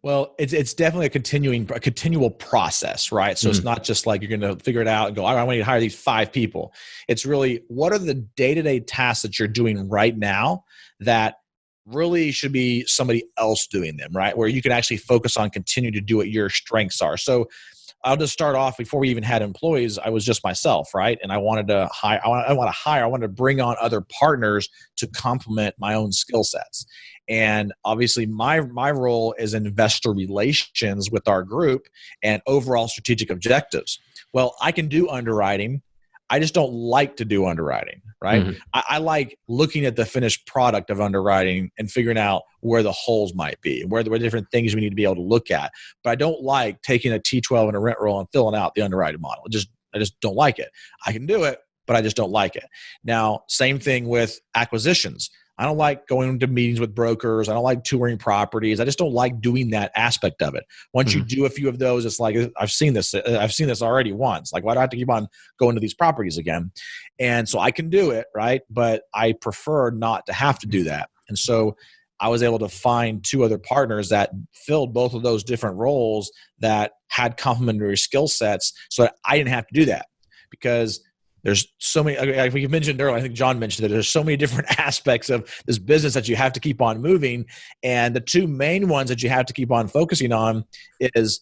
Well, it's definitely a continual process, right? So it's not just like you're going to figure it out and go, I want to hire these 5 people. It's really, what are the day-to-day tasks that you're doing right now that really should be somebody else doing them, right? Where you can actually focus on continue to do what your strengths are. So I'll just start off. Before we even had employees, I was just myself, right? And I wanted to hire. I wanted to bring on other partners to complement my own skill sets. And obviously, my role is investor relations with our group and overall strategic objectives. Well, I can do underwriting. I just don't like to do underwriting, right? I like looking at the finished product of underwriting and figuring out where the holes might be, where there are different things we need to be able to look at. But I don't like taking a T12 and a rent roll and filling out the underwriting model. I just don't like it. I can do it, but I just don't like it. Now, same thing with acquisitions. I don't like going to meetings with brokers. I don't like touring properties. I just don't like doing that aspect of it. Once you do a few of those, it's like, I've seen this already once. Like, why do I have to keep on going to these properties again? And so I can do it, right? But I prefer not to have to do that. And so I was able to find 2 other partners that filled both of those different roles that had complementary skill sets so that I didn't have to do that, because there's so many, like we mentioned earlier, I think John mentioned that there's so many different aspects of this business that you have to keep on moving. And the 2 main ones that you have to keep on focusing on is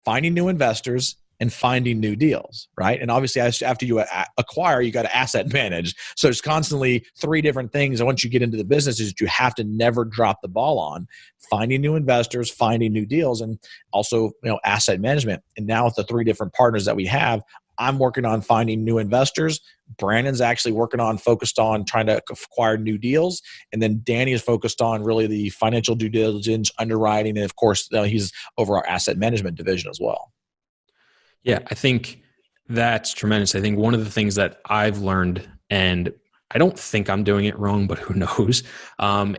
finding new investors and finding new deals, right? And obviously, after you acquire, you got to asset manage. So there's constantly 3 different things. And once you get into the business, is you have to never drop the ball on finding new investors, finding new deals, and also, asset management. And now with the 3 different partners that we have, I'm working on finding new investors. Brandon's actually focused on trying to acquire new deals. And then Danny is focused on really the financial due diligence, underwriting, and of course, he's over our asset management division as well. Yeah, I think that's tremendous. I think one of the things that I've learned, and I don't think I'm doing it wrong, but who knows,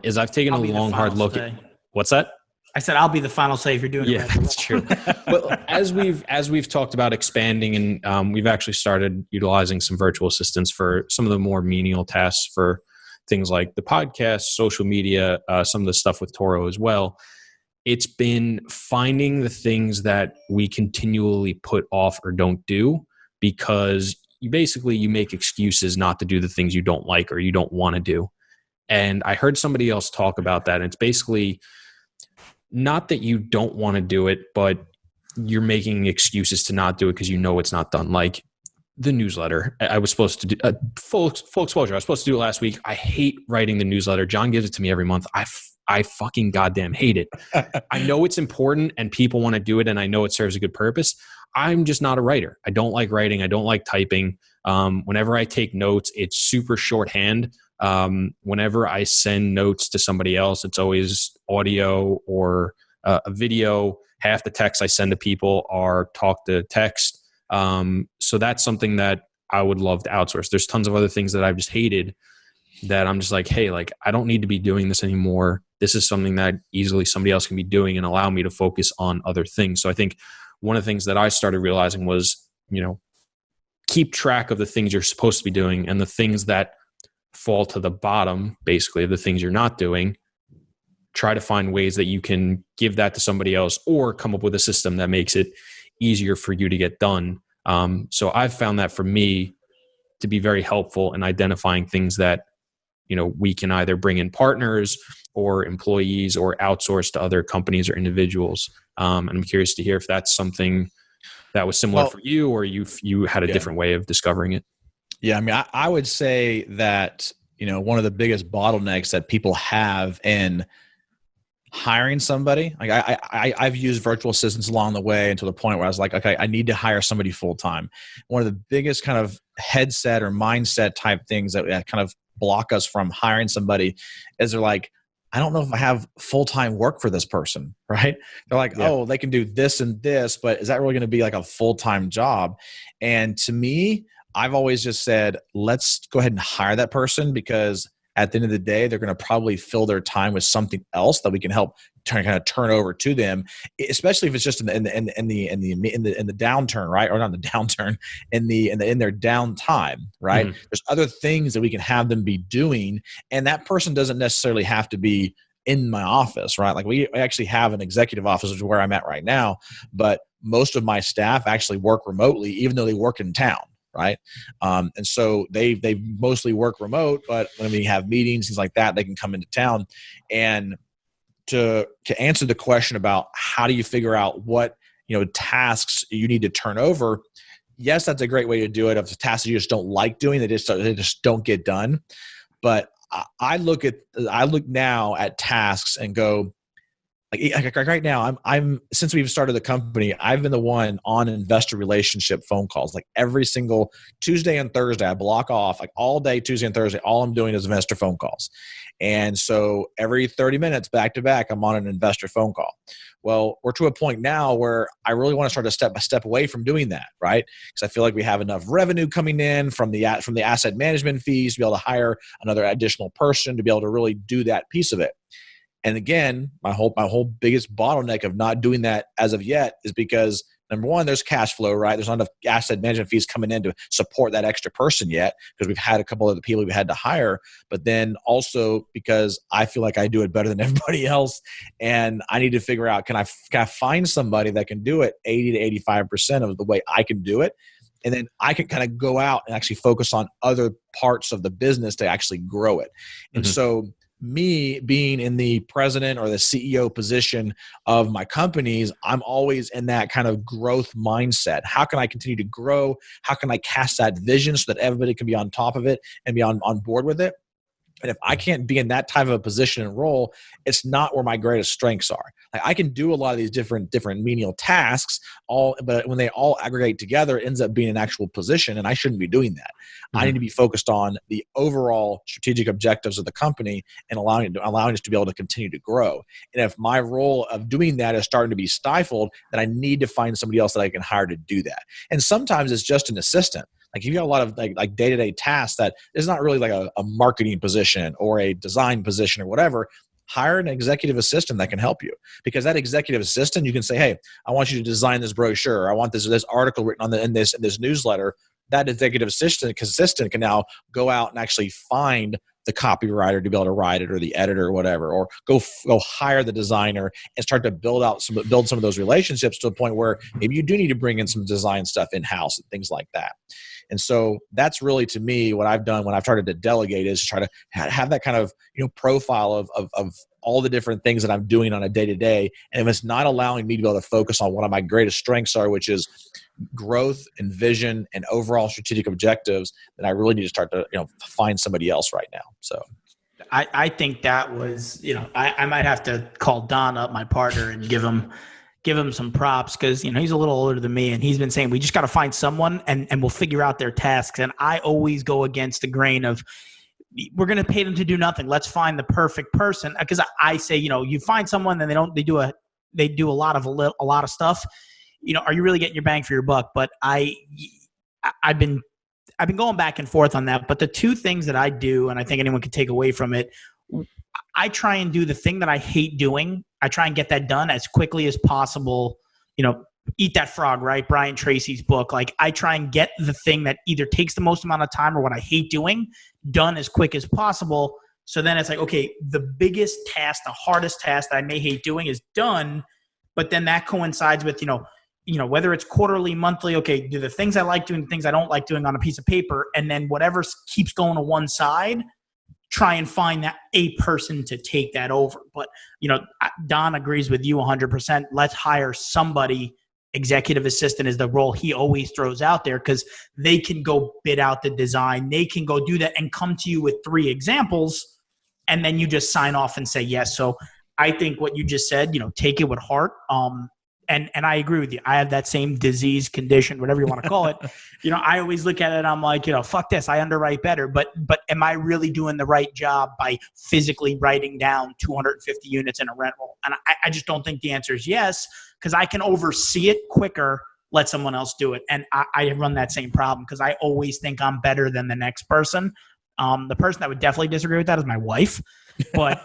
is I've taken a long, hard look at what's that? I said, I'll be the final say if you're doing it right. Yeah, that's true. Well, as we've talked about expanding, and we've actually started utilizing some virtual assistants for some of the more menial tasks for things like the podcast, social media, some of the stuff with Toro as well. It's been finding the things that we continually put off or don't do, because you make excuses not to do the things you don't like or you don't want to do. And I heard somebody else talk about that. And it's basically not that you don't want to do it, but you're making excuses to not do it because it's not done. Like the newsletter, I was supposed to do full exposure. I was supposed to do it last week. I hate writing the newsletter. John gives it to me every month. I fucking goddamn hate it. I know it's important and people want to do it, and I know it serves a good purpose. I'm just not a writer. I don't like writing. I don't like typing. Whenever I take notes, it's super shorthand. Whenever I send notes to somebody else, it's always audio or a video. Half the texts I send to people are talk to text. So that's something that I would love to outsource. There's tons of other things that I've just hated that I'm just like, hey, like I don't need to be doing this anymore. This is something that easily somebody else can be doing and allow me to focus on other things. So I think one of the things that I started realizing was, keep track of the things you're supposed to be doing and the things that fall to the bottom, basically, of the things you're not doing. Try to find ways that you can give that to somebody else or come up with a system that makes it easier for you to get done. So I've found that for me to be very helpful in identifying things that, we can either bring in partners or employees or outsource to other companies or individuals. And I'm curious to hear if that's something that was similar for you, or you had a different way of discovering it. Yeah, I mean, I would say that, one of the biggest bottlenecks that people have in hiring somebody, like I've used virtual assistants along the way, and to the point where I was like, okay, I need to hire somebody full time. One of the biggest kind of headset or mindset type things that kind of block us from hiring somebody is they're like, I don't know if I have full-time work for this person, right? They're like, oh, they can do this and this, but is that really going to be like a full-time job? And to me, I've always just said, let's go ahead and hire that person, because at the end of the day, they're going to probably fill their time with something else that we can help turn over to them, especially if it's just in the downturn, right? Or not the downturn, in their downtime, right? There's other things that we can have them be doing, and that person doesn't necessarily have to be in my office, right? Like we actually have an executive office, which is where I'm at right now, but most of my staff actually work remotely, even though they work in town. Right. And so they mostly work remote, but when we have meetings, things like that, they can come into town. And to answer the question about how do you figure out what, tasks you need to turn over, yes, that's a great way to do it. If the tasks you just don't like doing, they just don't get done. But I look now at tasks and go, like right now, I'm since we've started the company, I've been the one on investor relationship phone calls. Like every single Tuesday and Thursday, I block off like all day Tuesday and Thursday. All I'm doing is investor phone calls, and so every 30 minutes back to back, I'm on an investor phone call. Well, we're to a point now where I really want to start to step away from doing that, right? Because I feel like we have enough revenue coming in from the asset management fees to be able to hire another additional person to be able to really do that piece of it. And again, my whole biggest bottleneck of not doing that as of yet is because, number one, there's cash flow, right? There's not enough asset management fees coming in to support that extra person yet, because we've had a couple of the people we've had to hire. But then also because I feel like I do it better than everybody else, and I need to figure out, can I find somebody that can do it 80 to 85% of the way I can do it? And then I can kind of go out and actually focus on other parts of the business to actually grow it. And so me being in the president or the CEO position of my companies, I'm always in that kind of growth mindset. How can I continue to grow? How can I cast that vision so that everybody can be on top of it and be on board with it? And if I can't be in that type of a position and role, it's not where my greatest strengths are. Like I can do a lot of these different menial tasks, but when they all aggregate together, it ends up being an actual position, and I shouldn't be doing that. I need to be focused on the overall strategic objectives of the company and allowing us to be able to continue to grow. And if my role of doing that is starting to be stifled, then I need to find somebody else that I can hire to do that. And sometimes it's just an assistant. Like if you got a lot of like day-to-day tasks that is not really like a marketing position or a design position or whatever, hire an executive assistant that can help you. Because that executive assistant, you can say, hey, I want you to design this brochure. I want this article written in this newsletter. That executive assistant can now go out and actually find the copywriter to be able to write it, or the editor or whatever, or go hire the designer and start to build some of those relationships to a point where maybe you do need to bring in some design stuff in-house and things like that. And so that's really, to me, what I've done when I've started to delegate is to try to have that kind of profile of all the different things that I'm doing on a day-to-day. And if it's not allowing me to be able to focus on one of my greatest strengths are, which is growth and vision and overall strategic objectives, then I really need to start to find somebody else right now. So I think that was, I might have to call Don up, my partner, and give him some props, because he's a little older than me, and he's been saying we just got to find someone and we'll figure out their tasks. And I always go against the grain of, we're going to pay them to do nothing. Let's find the perfect person. Because I say, you find someone and they do a lot of stuff. Are you really getting your bang for your buck? But I've been going back and forth on that. But the two things that I do, and I think anyone can take away from it, I try and do the thing that I hate doing. I try and get that done as quickly as possible. Eat That Frog, right? Brian Tracy's book. Like I try and get the thing that either takes the most amount of time or what I hate doing done as quick as possible. So then it's like, okay, the biggest task, the hardest task that I may hate doing is done. But then that coincides with, whether it's quarterly, monthly, okay, do the things I like doing, the things I don't like doing on a piece of paper. And then whatever keeps going to one side, try and find that a person to take that over. But, Don agrees with you 100%. Let's hire somebody. Executive assistant is the role he always throws out there, because they can go bid out the design. They can go do that and come to you with 3 examples, and then you just sign off and say yes. So I think what you just said, take it with heart. And I agree with you. I have that same disease, condition, whatever you want to call it. I always look at it and I'm like, fuck this. I underwrite better. But am I really doing the right job by physically writing down 250 units in a rental? And I just don't think the answer is yes, because I can oversee it quicker, let someone else do it. And I run that same problem because I always think I'm better than the next person. The person that would definitely disagree with that is my wife. But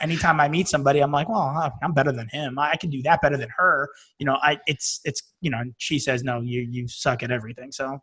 anytime I meet somebody, I'm like, well, I'm better than him. I can do that better than her. And she says, no, you suck at everything. So,